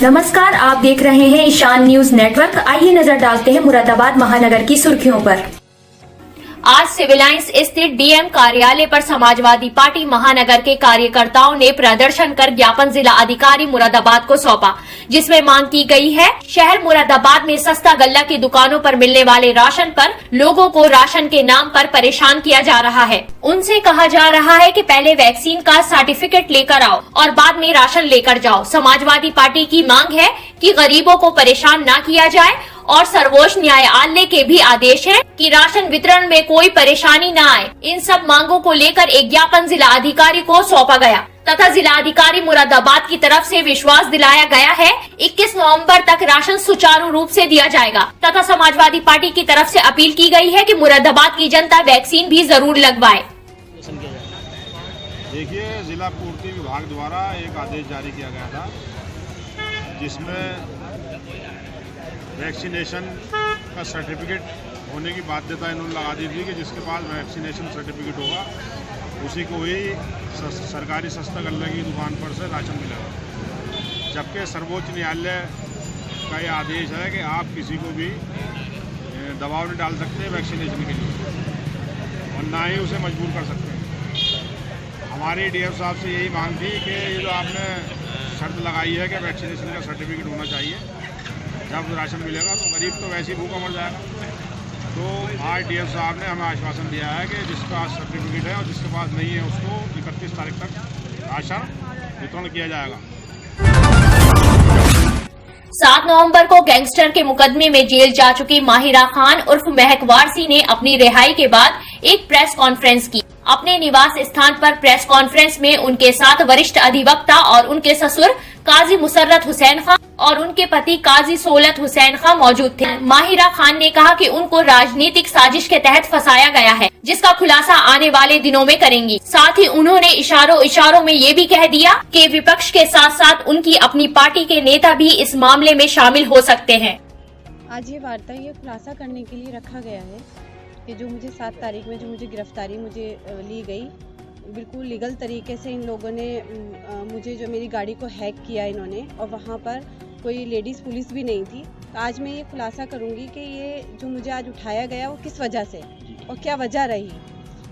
नमस्कार, आप देख रहे हैं ईशान न्यूज नेटवर्क। आइए नजर डालते हैं मुरादाबाद महानगर की सुर्खियों पर। आज सिविल लाइंस स्थित डीएम कार्यालय पर समाजवादी पार्टी महानगर के कार्यकर्ताओं ने प्रदर्शन कर ज्ञापन जिला अधिकारी मुरादाबाद को सौंपा, जिसमें मांग की गई है शहर मुरादाबाद में सस्ता गल्ला की दुकानों पर मिलने वाले राशन पर लोगों को राशन के नाम पर परेशान किया जा रहा है। उनसे कहा जा रहा है कि पहले वैक्सीन का सर्टिफिकेट लेकर आओ और बाद में राशन लेकर जाओ। समाजवादी पार्टी की मांग है कि गरीबों को परेशान न किया जाए और सर्वोच्च न्यायालय के भी आदेश है कि राशन वितरण में कोई परेशानी न आए। इन सब मांगों को लेकर एक ज्ञापन जिला अधिकारी को सौंपा गया तथा जिला अधिकारी मुरादाबाद की तरफ से विश्वास दिलाया गया है 21 नवंबर तक राशन सुचारू रूप से दिया जाएगा तथा समाजवादी पार्टी की तरफ से अपील की गई है कि मुरादाबाद की जनता वैक्सीन भी जरूर लगवाए। देखिए, जिला पूर्ति विभाग द्वारा एक आदेश जारी किया गया था जिसमें वैक्सीनेशन का सर्टिफिकेट होने की बाध्यता इन्होंने लगा दी थी कि जिसके पास वैक्सीनेशन सर्टिफिकेट होगा उसी को ही सरकारी सस्ता गल्ले की दुकान पर से राशन मिलेगा। जबकि सर्वोच्च न्यायालय का ये आदेश है कि आप किसी को भी दबाव नहीं डाल सकते वैक्सीनेशन के लिए और ना ही उसे मजबूर कर सकते हैं। हमारी डीएम साहब से यही मांग थी कि ये जो आपने शर्त लगाई है कि वैक्सीनेशन का सर्टिफिकेट होना चाहिए, जब राशन मिलेगा तो गरीब तो वैसे ही भूखा मर जाएगा। तो आज डीएम साहब ने हमें आश्वासन दिया है कि जिसके पास सर्टिफिकेट है और जिसके पास नहीं है उसको 31 तारीख तक राशन वितरण किया जाएगा। 7 नवंबर को गैंगस्टर के मुकदमे में जेल जा चुकी माहिरा खान उर्फ महक वारसी ने अपनी रिहाई के बाद एक प्रेस कॉन्फ्रेंस की। अपने निवास स्थान पर प्रेस कॉन्फ्रेंस में उनके साथ वरिष्ठ अधिवक्ता और उनके ससुर काजी मुसर्रत हुसैन खान और उनके पति काजी सोलत हुसैन खान मौजूद थे। माहिरा खान ने कहा कि उनको राजनीतिक साजिश के तहत फंसाया गया है, जिसका खुलासा आने वाले दिनों में करेंगी। साथ ही उन्होंने इशारों में ये भी कह दिया कि विपक्ष के साथ साथ उनकी अपनी पार्टी के नेता भी इस मामले में शामिल हो सकते हैं। आज ये वार्ता ये खुलासा करने के लिए रखा गया है कि जो मुझे 7 तारीख में जो मुझे गिरफ्तारी ली गई, बिल्कुल लीगल तरीके से इन लोगों ने मुझे जो मेरी गाड़ी को हैक किया इन्होंने, और वहाँ पर कोई लेडीज़ पुलिस भी नहीं थी। आज मैं ये खुलासा करूँगी कि ये जो मुझे आज उठाया गया वो किस वजह से और क्या वजह रही।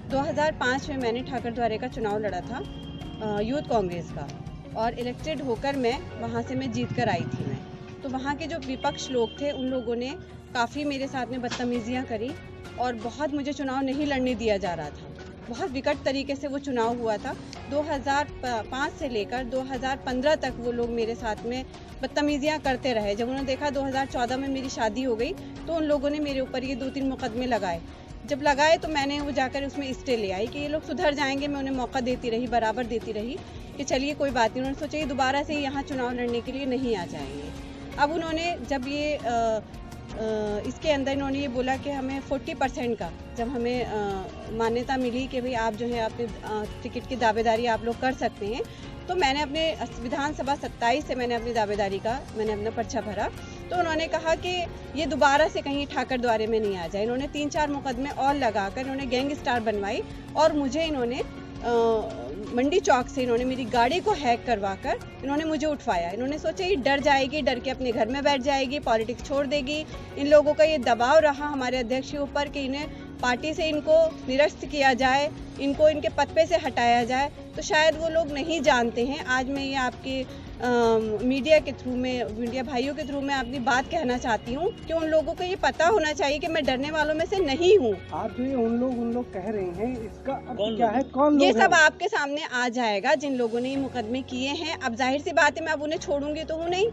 2005 में मैंने ठाकरद्वारे का चुनाव लड़ा था यूथ कांग्रेस का, और इलेक्टेड होकर वहाँ से मैं जीत कर आई थी। मैं तो वहाँ के जो विपक्ष लोग थे उन लोगों ने काफ़ी मेरे साथ में बदतमीजियाँ करी और बहुत मुझे चुनाव नहीं लड़ने दिया जा रहा था। बहुत विकट तरीके से वो चुनाव हुआ था। 2005 से लेकर 2015 तक वो लोग मेरे साथ में बदतमीजियाँ करते रहे। जब उन्होंने देखा 2014 में मेरी शादी हो गई तो उन लोगों ने मेरे ऊपर ये 2-3 मुकदमे लगाए। जब लगाए तो मैंने वो जाकर उसमें स्टे ले आई कि ये लोग सुधर जाएंगे। मैं उन्हें मौका देती रही, बराबर देती रही कि चलिए कोई बात नहीं। उन्होंने सोचा कि दोबारा से यहाँ चुनाव लड़ने के लिए नहीं आ जाएंगे। अब उन्होंने जब ये इसके अंदर इन्होंने ये बोला कि हमें 40% का जब हमें मान्यता मिली कि भाई आप जो है अपने टिकट की दावेदारी आप लोग कर सकते हैं, तो मैंने अपने विधानसभा 27 से मैंने अपनी दावेदारी का मैंने अपना पर्चा भरा। तो उन्होंने कहा कि ये दोबारा से कहीं ठाकरद्वारे में नहीं आ जाए। इन्होंने 3-4 मुकदमे और लगाकर इन्होंने गैंग स्टार बनवाई और मुझे इन्होंने मंडी चौक से इन्होंने मेरी गाड़ी को हैक करवाकर इन्होंने मुझे उठवाया। इन्होंने सोचा ये डर जाएगी, डर के अपने घर में बैठ जाएगी, पॉलिटिक्स छोड़ देगी। इन लोगों का ये दबाव रहा हमारे अध्यक्ष के ऊपर कि इन्हें पार्टी से इनको निरस्त किया जाए, इनको इनके पद पे से हटाया जाए। तो शायद वो लोग नहीं जानते हैं। आज मैं ये आपके मीडिया के थ्रू में, मीडिया भाइयों के थ्रू में अपनी बात कहना चाहती हूँ कि उन लोगों को ये पता होना चाहिए कि मैं डरने वालों में से नहीं हूँ। आप जो ये उन लोग कह रहे हैं, इसका अर्थ क्या है? कौन लोग ये सब आपके सामने आ जाएगा जिन लोगों ने ये मुकदमे किए हैं। अब जाहिर सी बात है मैं अब उन्हें छोड़ूंगी तो हूँ नहीं।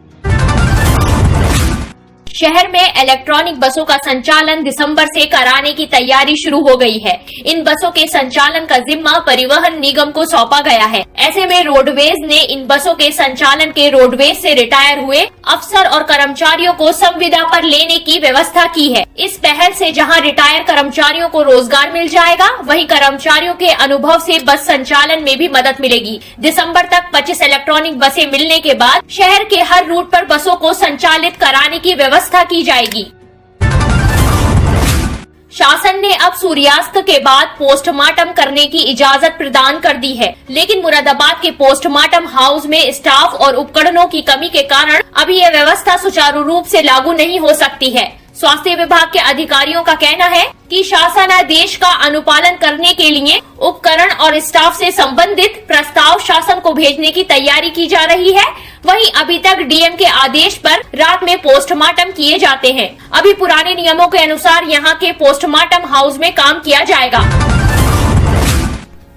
शहर में इलेक्ट्रॉनिक बसों का संचालन दिसंबर से कराने की तैयारी शुरू हो गई है। इन बसों के संचालन का जिम्मा परिवहन निगम को सौंपा गया है। ऐसे में रोडवेज ने इन बसों के संचालन के रोडवेज से रिटायर हुए अफसर और कर्मचारियों को संविदा पर लेने की व्यवस्था की है। इस पहल से जहां रिटायर कर्मचारियों को रोजगार मिल जाएगा, वहीं कर्मचारियों के अनुभव से बस संचालन में भी मदद मिलेगी। दिसंबर तक 25 इलेक्ट्रॉनिक बसें मिलने के बाद शहर के हर रूट पर बसों को संचालित कराने की व्यवस्था की जाएगी। शासन ने अब सूर्यास्त के बाद पोस्टमार्टम करने की इजाजत प्रदान कर दी है, लेकिन मुरादाबाद के पोस्टमार्टम हाउस में स्टाफ और उपकरणों की कमी के कारण अभी यह व्यवस्था सुचारू रूप से लागू नहीं हो सकती है। स्वास्थ्य विभाग के अधिकारियों का कहना है कि शासनादेश का अनुपालन करने के लिए उपकरण और स्टाफ से संबंधित प्रस्ताव शासन को भेजने की तैयारी की जा रही है। वहीं अभी तक डीएम के आदेश पर रात में पोस्टमार्टम किए जाते हैं। अभी पुराने नियमों के अनुसार यहां के पोस्टमार्टम हाउस में काम किया जाएगा।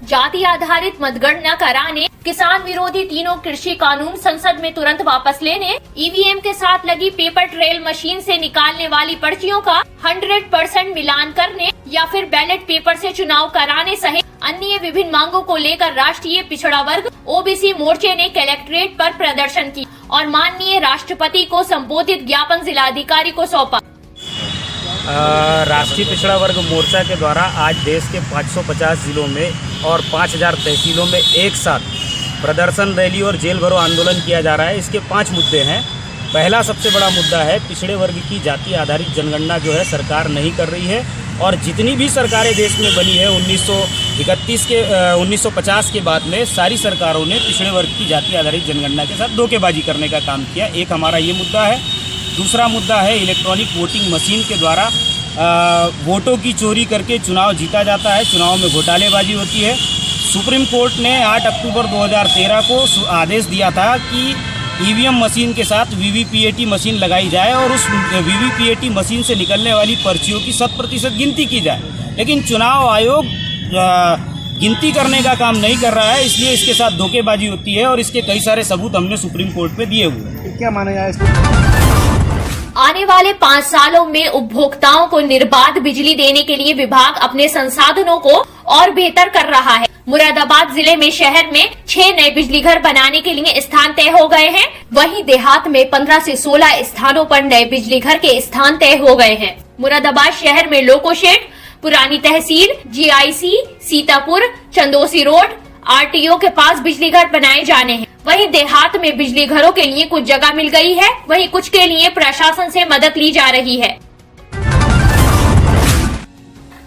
जाति आधारित मतगणना कराने, किसान विरोधी तीनों कृषि कानून संसद में तुरंत वापस लेने, ईवीएम के साथ लगी पेपर ट्रेल मशीन से निकालने वाली पर्चियों का 100% मिलान करने या फिर बैलेट पेपर से चुनाव कराने सहित अन्य विभिन्न मांगों को लेकर राष्ट्रीय पिछड़ा वर्ग ओबीसी मोर्चे ने कलेक्ट्रेट पर प्रदर्शन की और माननीय राष्ट्रपति को संबोधित ज्ञापन जिलाधिकारी को सौंपा। राष्ट्रीय पिछड़ा वर्ग मोर्चा के द्वारा आज देश के 550 जिलों में और 5000 तहसीलों में एक साथ प्रदर्शन, रैली और जेल भरो आंदोलन किया जा रहा है। इसके 5 मुद्दे हैं। पहला सबसे बड़ा मुद्दा है पिछड़े वर्ग की जाति आधारित जनगणना जो है सरकार नहीं कर रही है और जितनी भी सरकारें देश में बनी है 1950 के बाद में सारी सरकारों ने पिछड़े वर्ग की जाति आधारित जनगणना के साथ धोखेबाजी करने का काम किया। एक हमारा ये मुद्दा है। दूसरा मुद्दा है इलेक्ट्रॉनिक वोटिंग मशीन के द्वारा वोटों की चोरी करके चुनाव जीता जाता है, चुनाव में घोटालेबाजी होती है। सुप्रीम कोर्ट ने 8 अक्टूबर 2013 को आदेश दिया था कि ईवीएम मशीन के साथ वीवीपीएटी मशीन लगाई जाए और उस वीवीपीएटी मशीन से निकलने वाली पर्चियों की 100% गिनती की जाए, लेकिन चुनाव आयोग गिनती करने का काम नहीं कर रहा है, इसलिए इसके साथ धोखेबाजी होती है और इसके कई सारे सबूत हमने सुप्रीम कोर्ट में दिए हुए हैं। क्या माना जाए? आने वाले 5 सालों में उपभोक्ताओं को निर्बाध बिजली देने के लिए विभाग अपने संसाधनों को और बेहतर कर रहा है। मुरादाबाद जिले में शहर में 6 नए बिजली घर बनाने के लिए स्थान तय हो गए हैं। वहीं देहात में 15 से 16 स्थानों पर नए बिजली घर के स्थान तय हो गए हैं। मुरादाबाद शहर में लोकोशेड, पुरानी तहसील, GIC, Sitapur, Chandausi road, RTO के पास बिजली घर बनाए जाने हैं। वहीं देहात में बिजली घरों के लिए कुछ जगह मिल गई है, वहीं कुछ के लिए प्रशासन से मदद ली जा रही है।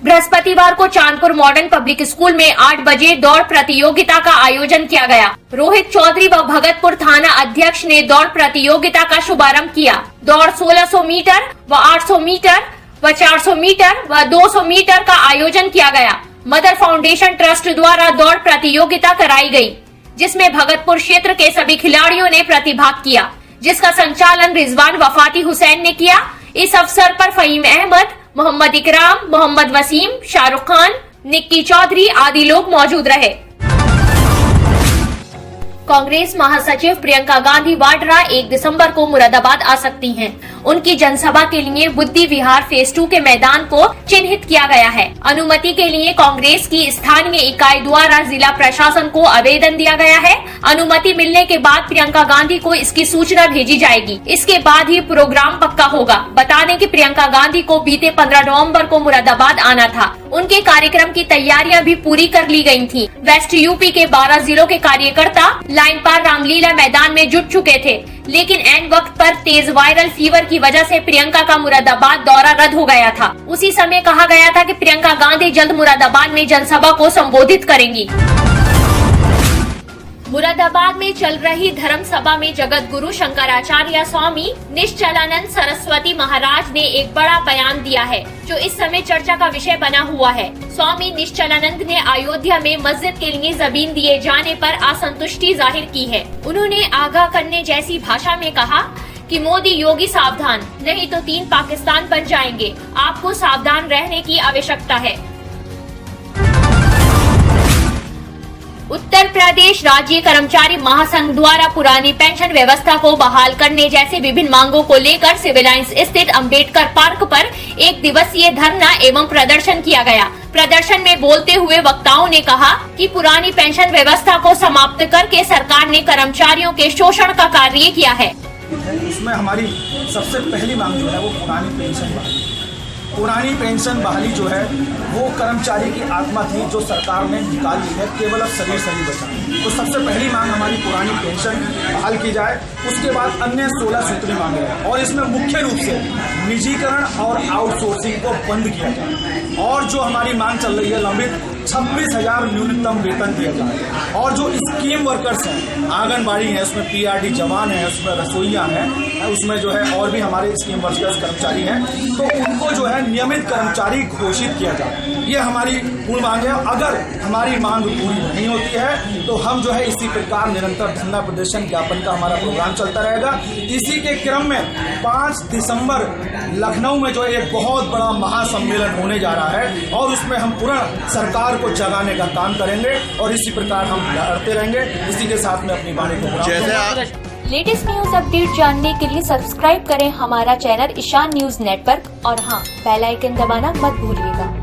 बृहस्पतिवार को चांदपुर मॉडर्न पब्लिक स्कूल में 8 बजे दौड़ प्रतियोगिता का आयोजन किया गया। रोहित चौधरी व भगतपुर थाना अध्यक्ष ने दौड़ प्रतियोगिता का शुभारंभ किया। दौड़ 1600 मीटर व 800 मीटर व 400 मीटर व 200 मीटर का आयोजन किया गया। मदर फाउंडेशन ट्रस्ट द्वारा दौड़ प्रतियोगिता कराई गई, जिसमें भगतपुर क्षेत्र के सभी खिलाड़ियों ने प्रतिभाग किया, जिसका संचालन रिजवान वफाती हुसैन ने किया। इस अवसर पर फहीम अहमद, मोहम्मद इकराम, मोहम्मद वसीम, शाहरुख खान, निक्की चौधरी आदि लोग मौजूद रहे। कांग्रेस महासचिव प्रियंका गांधी वाड्रा 1 दिसंबर को मुरादाबाद आ सकती हैं। उनकी जनसभा के लिए बुद्धि विहार फेज 2 के मैदान को चिन्हित किया गया है। अनुमति के लिए कांग्रेस की स्थानीय इकाई द्वारा जिला प्रशासन को आवेदन दिया गया है। अनुमति मिलने के बाद प्रियंका गांधी को इसकी सूचना भेजी जाएगी। इसके बाद ही प्रोग्राम पक्का होगा। बता दें कि प्रियंका गांधी को बीते 15 नवंबर को मुरादाबाद आना था। उनके कार्यक्रम की तैयारियां भी पूरी कर ली गयी थी। वेस्ट यूपी के 12 जिलों के कार्यकर्ता लाइन पर रामलीला मैदान में जुट चुके थे, लेकिन एन वक्त पर तेज वायरल फीवर की वजह से प्रियंका का मुरादाबाद दौरा रद्द हो गया था। उसी समय कहा गया था कि प्रियंका गांधी जल्द मुरादाबाद में जनसभा को संबोधित करेंगी। मुरादाबाद में चल रही धर्म सभा में जगत गुरु शंकराचार्य स्वामी निश्चलानंद सरस्वती महाराज ने एक बड़ा बयान दिया है, जो इस समय चर्चा का विषय बना हुआ है। स्वामी निश्चलानंद ने अयोध्या में मस्जिद के लिए जमीन दिए जाने पर असंतुष्टि जाहिर की है। उन्होंने आगाह करने जैसी भाषा में कहा कि मोदी योगी सावधान, नहीं तो 3 पाकिस्तान बन जाएंगे। आपको सावधान रहने की आवश्यकता है। उत्तर प्रदेश राज्य कर्मचारी महासंघ द्वारा पुरानी पेंशन व्यवस्था को बहाल करने जैसे विभिन्न मांगों को लेकर सिविल लाइंस स्थित अंबेडकर पार्क पर 1 दिवसीय धरना एवं प्रदर्शन किया गया। प्रदर्शन में बोलते हुए वक्ताओं ने कहा कि पुरानी पेंशन व्यवस्था को समाप्त करके सरकार ने कर्मचारियों के शोषण का कार्य किया है। उसमें हमारी सबसे पहली मांग जो है वो पुरानी पेंशन वाली। पुरानी पेंशन बहाली जो है वो कर्मचारी की आत्मा थी जो सरकार ने निकाल ली है, केवल अब शरीर बचा। तो सबसे पहली मांग हमारी पुरानी पेंशन बहाल की जाए, उसके बाद अन्य 16 सूत्री मांगे हैं और इसमें मुख्य रूप से निजीकरण और आउटसोर्सिंग को बंद किया जाए और जो हमारी मांग चल रही है लंबित 26,000 न्यूनतम वेतन दिया जाए और जो स्कीम वर्कर्स हैं, आंगनबाड़ी है, उसमें पीआरडी जवान है, उसमें रसोइयाँ हैं, उसमें जो है और भी हमारे स्कीम वर्कर्स कर्मचारी हैं, तो उनको जो है नियमित कर्मचारी घोषित किया जाए। ये हमारी पूर्ण मांग है। अगर हमारी मांग पूरी नहीं होती है तो हम जो है इसी प्रकार निरंतर धरना प्रदर्शन ज्ञापन का हमारा प्रोग्राम चलता रहेगा। इसी के क्रम में 5 दिसंबर लखनऊ में जो है एक बहुत बड़ा महासम्मेलन होने जा रहा है और उसमें हम पूर्ण सरकार को जगाने का काम करेंगे और इसी प्रकार हम लड़ते रहेंगे। इसी के साथ में अपनी वाणी को लेटेस्ट न्यूज अपडेट जानने के लिए सब्सक्राइब करें हमारा चैनल ईशान न्यूज नेटवर्क और हाँ, बेल आइकन दबाना मत भूलिएगा।